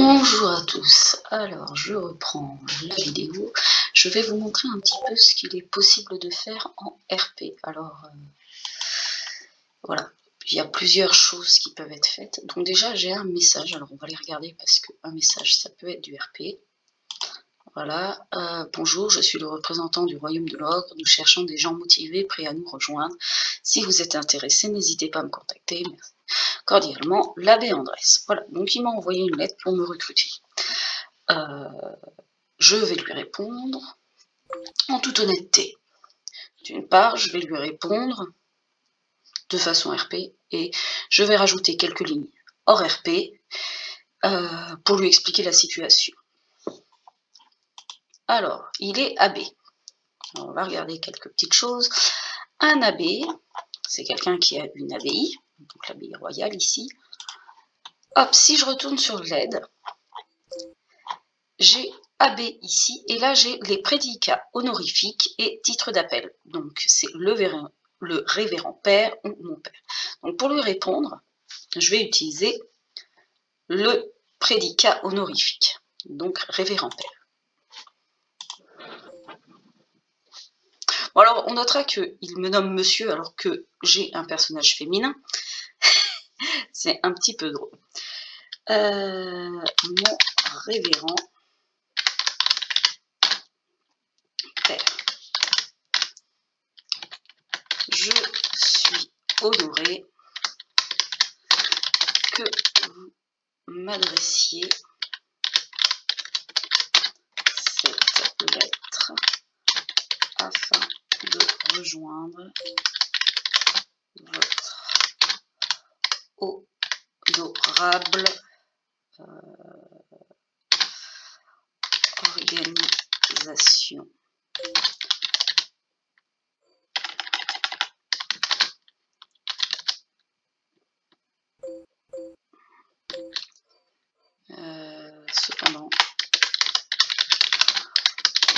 Bonjour à tous, alors je reprends la vidéo, je vais vous montrer un petit peu ce qu'il est possible de faire en RP. Alors voilà, il y a plusieurs choses qui peuvent être faites. Donc déjà j'ai un message, alors on va les regarder parce qu'un message ça peut être du RP. Voilà, bonjour, je suis le représentant du Royaume de l'Ogre, nous cherchons des gens motivés, prêts à nous rejoindre. Si vous êtes intéressé, n'hésitez pas à me contacter. Merci. Cordialement, l'abbé Andrès. Voilà, donc il m'a envoyé une lettre pour me recruter. Je vais lui répondre en toute honnêteté. D'une part, je vais lui répondre de façon RP et je vais rajouter quelques lignes hors RP pour lui expliquer la situation. Alors, il est abbé. Alors, on va regarder quelques petites choses. Un abbé, c'est quelqu'un qui a une abbaye, donc l'abbaye royale ici. Hop, si je retourne sur l'aide, j'ai abbé ici, et là j'ai les prédicats honorifiques et titres d'appel. Donc c'est le révérend père ou mon père. Donc pour lui répondre, je vais utiliser le prédicat honorifique, donc révérend père. Bon, alors on notera qu'il me nomme monsieur alors que j'ai un personnage féminin. C'est un petit peu drôle. Mon révérend père. Je suis honoré que vous m'adressiez cette lettre afin de rejoindre votre honorable organisation. Cependant,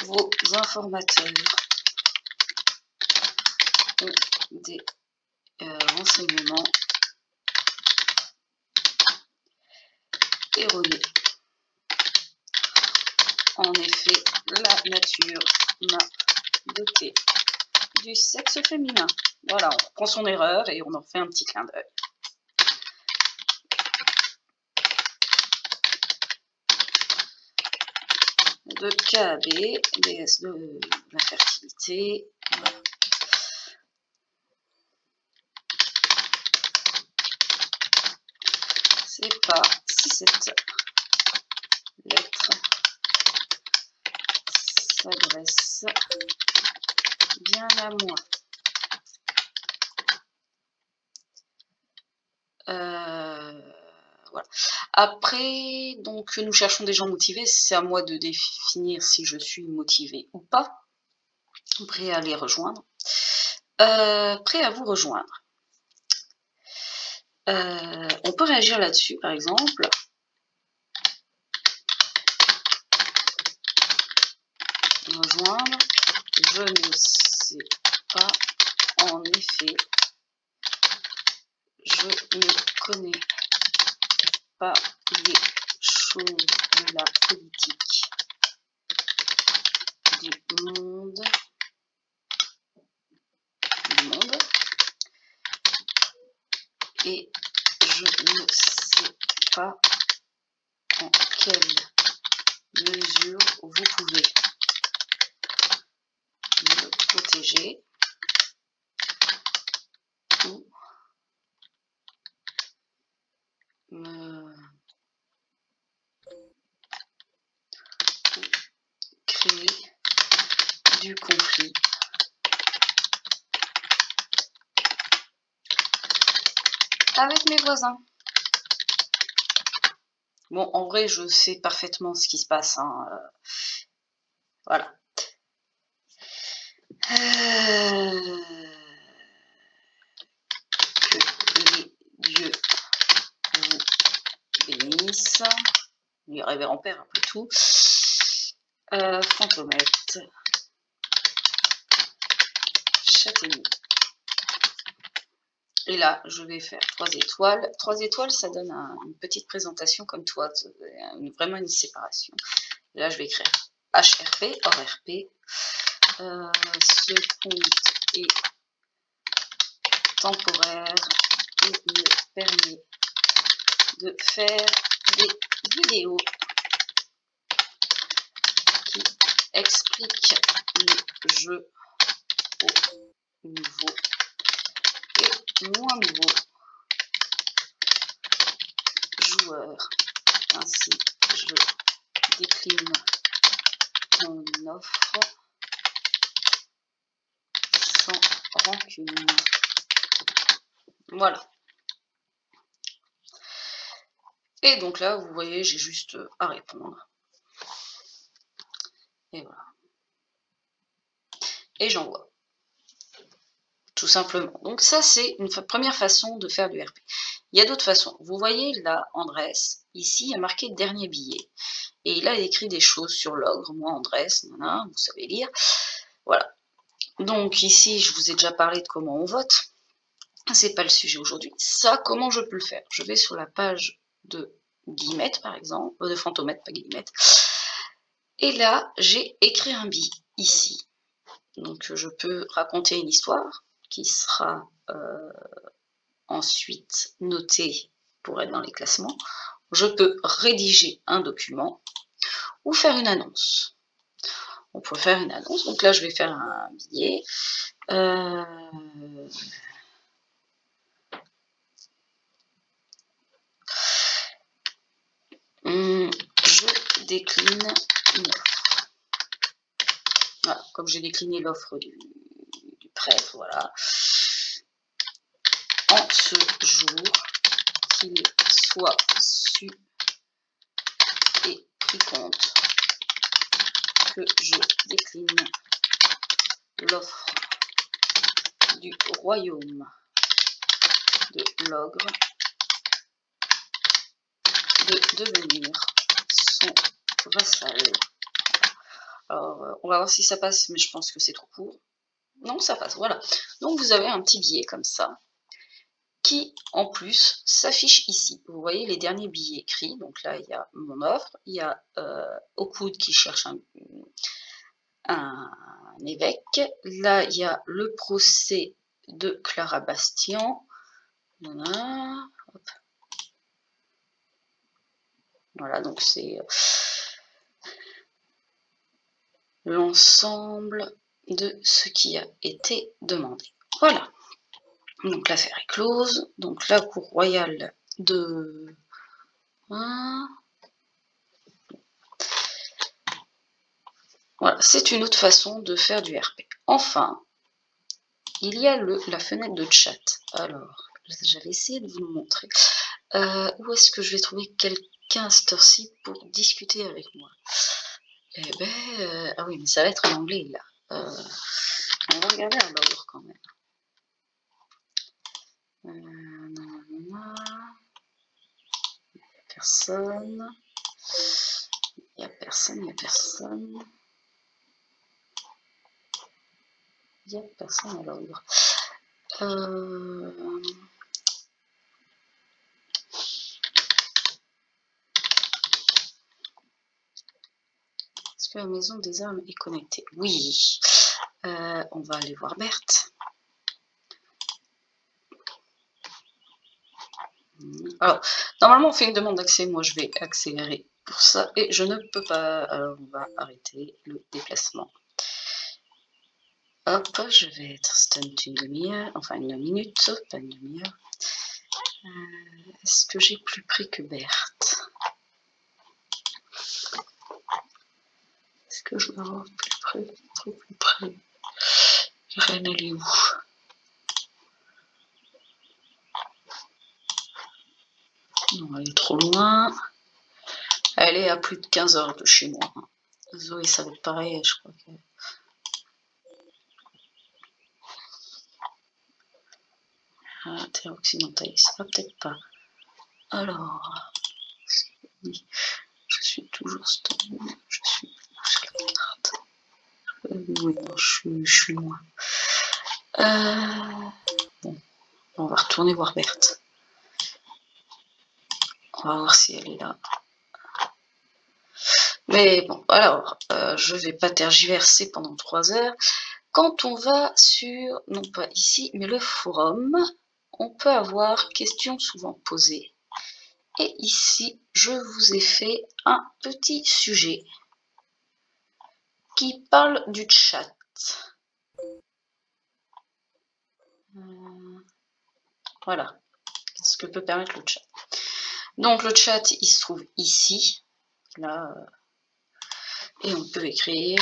vos informateurs ont des renseignements erronés. En effet, la nature m'a doté du sexe féminin. Voilà, on prend son erreur et on en fait un petit clin d'œil. De KB, déesse de la fertilité. Voilà. C'est pas si cette lettre s'adresse bien à moi. Voilà. Après, donc nous cherchons des gens motivés, c'est à moi de définir si je suis motivé ou pas, prêt à les rejoindre, prêt à vous rejoindre. On peut réagir là-dessus, par exemple. Rejoindre, je ne sais pas, en effet, je ne connais pas les choses de la politique du monde, et je ne sais pas en quelle mesure vous pouvez me protéger ou créer du conflit avec mes voisins. Bon, en vrai, je sais parfaitement ce qui se passe, hein. Voilà. Que les dieux vous bénissent. Les révérend père, après tout. Fantomette. Châtaignier. Et là, je vais faire 3 étoiles. 3 étoiles, ça donne une petite présentation comme toi, vraiment une séparation. Et là, je vais écrire HRP, hors RP. Ce compte est temporaire et me permet de faire des vidéos qui expliquent le jeu aux nouveaux et moins nouveaux joueurs. Ainsi, je décline mon offre sans rancune. Voilà. Et donc là, vous voyez, j'ai juste à répondre. Et voilà. Et j'envoie. Tout simplement. Donc ça, c'est une première façon de faire du RP. Il y a d'autres façons. Vous voyez là, Andrés, ici, il y a marqué dernier billet. Et il a écrit des choses sur l'ogre. Moi, Andrés, vous savez lire. Voilà. Donc ici, je vous ai déjà parlé de comment on vote. C'est pas le sujet aujourd'hui. Ça, comment je peux le faire? Je vais sur la page de Guillemette, par exemple, de Fantomètre, pas Guillemette. Et là, j'ai écrit un billet, ici. Donc, je peux raconter une histoire qui sera ensuite notée pour être dans les classements. Je peux rédiger un document ou faire une annonce. On peut faire une annonce. Donc là, je vais faire un billet. Je décline une offre. Voilà, comme j'ai décliné l'offre du prêtre, voilà. En ce jour, qu'il soit su et pris compte que je décline l'offre du royaume de l'ogre de devenir son vassal. Alors, on va voir si ça passe, mais je pense que c'est trop court. Non, ça passe, voilà. Donc, vous avez un petit billet comme ça, qui, en plus, s'affiche ici. Vous voyez les derniers billets écrits. Donc là, il y a mon offre, il y a Aucoud qui cherche un évêque. Là, il y a le procès de Clara Bastian. Voilà, hop. Voilà, donc c'est l'ensemble de ce qui a été demandé. Voilà. Donc l'affaire est close. Donc la cour royale de... Voilà, c'est une autre façon de faire du RP. Enfin, il y a la fenêtre de chat. Alors, j'avais essayé de vous le montrer. Où est-ce que je vais trouver quelqu'un à cette heure-ci pour discuter avec moi? Eh ben, ah oui, mais ça va être en anglais, là. On va regarder à l'ordre, quand même. Personne. Il n'y a personne, il n'y a personne. Il n'y a personne à l'ordre. Est-ce que la maison des armes est connectée? Oui. On va aller voir Berthe. Alors, normalement, on fait une demande d'accès. Moi, je vais accélérer pour ça. Et je ne peux pas. Alors, on va arrêter le déplacement. Hop, je vais être stunt une demi-heure. Enfin, une minute, pas une demi-heure. Est-ce que j'ai plus près que Berthe? Est-ce que je vais avoir plus près? Trop plus près. Reine, elle est où? Non, elle est trop loin. Elle est à plus de 15 heures de chez moi. Zoé, ça va être pareil, je crois que... Ah, terre occidentaliste, ah, peut-être pas. Alors, oui, je suis toujours stand, je suis oui, non, je suis loin. Bon, On va retourner voir Berthe. On va voir si elle est là. Mais bon, alors, je ne vais pas tergiverser pendant 3 heures. Quand on va sur, non pas ici, mais le forum, on peut avoir questions souvent posées. Et ici, je vous ai fait un petit sujet qui parle du chat. Voilà, ce que peut permettre le chat. Donc le chat, il se trouve ici, là, et on peut écrire,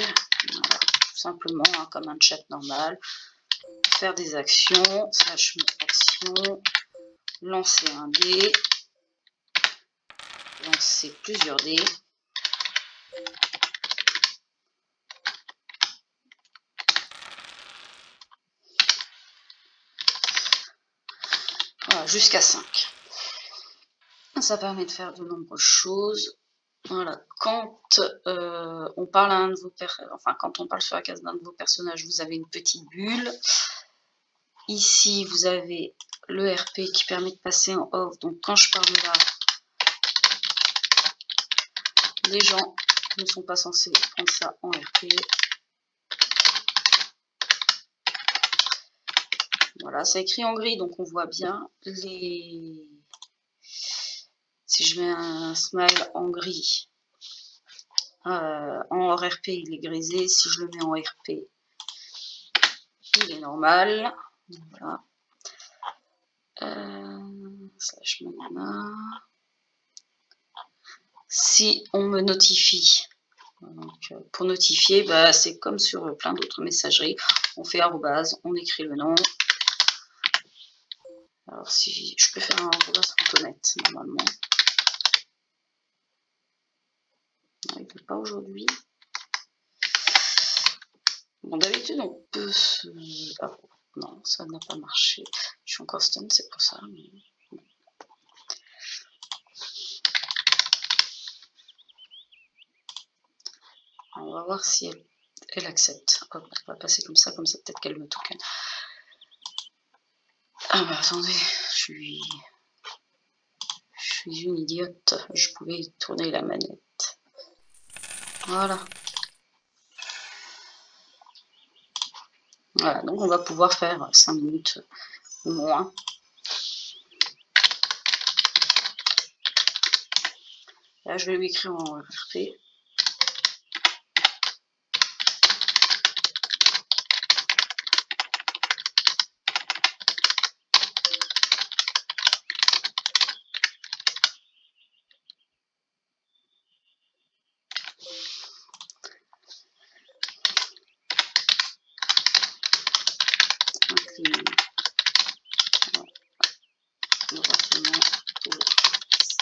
voilà, tout simplement, hein, comme un chat normal, faire des actions, slash action, lancer un dé, lancer plusieurs dés, voilà, jusqu'à 5. Ça permet de faire de nombreuses choses. Voilà, quand on parle à un de vos quand on parle sur la case d'un de vos personnages, vous avez une petite bulle. Ici, vous avez le RP qui permet de passer en off. Donc, quand je parle là, les gens ne sont pas censés prendre ça en RP. Voilà, c'est écrit en gris, donc on voit bien les... Si je mets un smile en gris, en hors RP, il est grisé. Si je le mets en RP, il est normal. Voilà. Slash manana. Si on me notifie, donc, pour notifier, bah, c'est comme sur plein d'autres messageries. On fait arrobase, on écrit le nom. Alors si je peux faire un arrobase photonette normalement. Il ne peut pas aujourd'hui. Bon, d'habitude on peut se... Ah, non, ça n'a pas marché. Je suis encore stun, c'est pour ça. Mais... On va voir si elle accepte. Hop, on va passer comme ça peut-être qu'elle me token. Ah bah attendez, je suis une idiote, je pouvais tourner la manette. Voilà. Voilà, donc on va pouvoir faire 5 minutes ou moins. Là, je vais lui écrire en RP.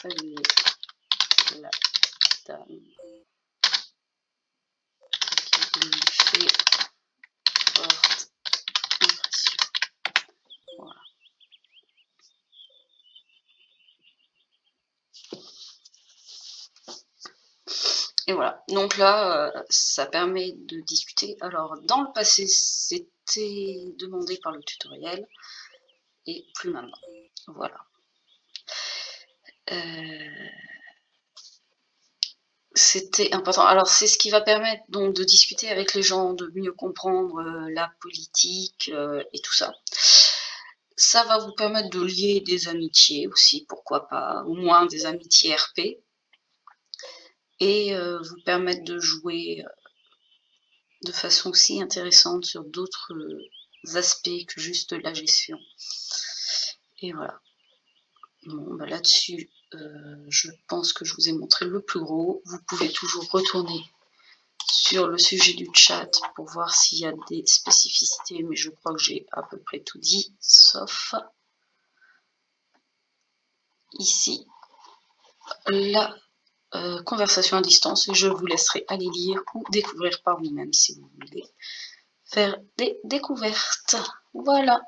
Saluer la dame qui lui fait forte impression. Voilà. Et voilà, donc là, ça permet de discuter. Alors, dans le passé, c'était demandé par le tutoriel, et plus maintenant. Voilà. C'était important. Alors, c'est ce qui va permettre donc de discuter avec les gens, de mieux comprendre la politique et tout ça. Ça va vous permettre de lier des amitiés aussi, pourquoi pas, au moins des amitiés RP. Et vous permettre de jouer de façon aussi intéressante sur d'autres aspects que juste la gestion. Et voilà. Bon, bah là-dessus, je pense que je vous ai montré le plus gros. Vous pouvez toujours retourner sur le sujet du chat pour voir s'il y a des spécificités, mais je crois que j'ai à peu près tout dit, sauf ici, la conversation à distance, et je vous laisserai aller lire ou découvrir par vous-même si vous voulez faire des découvertes. Voilà.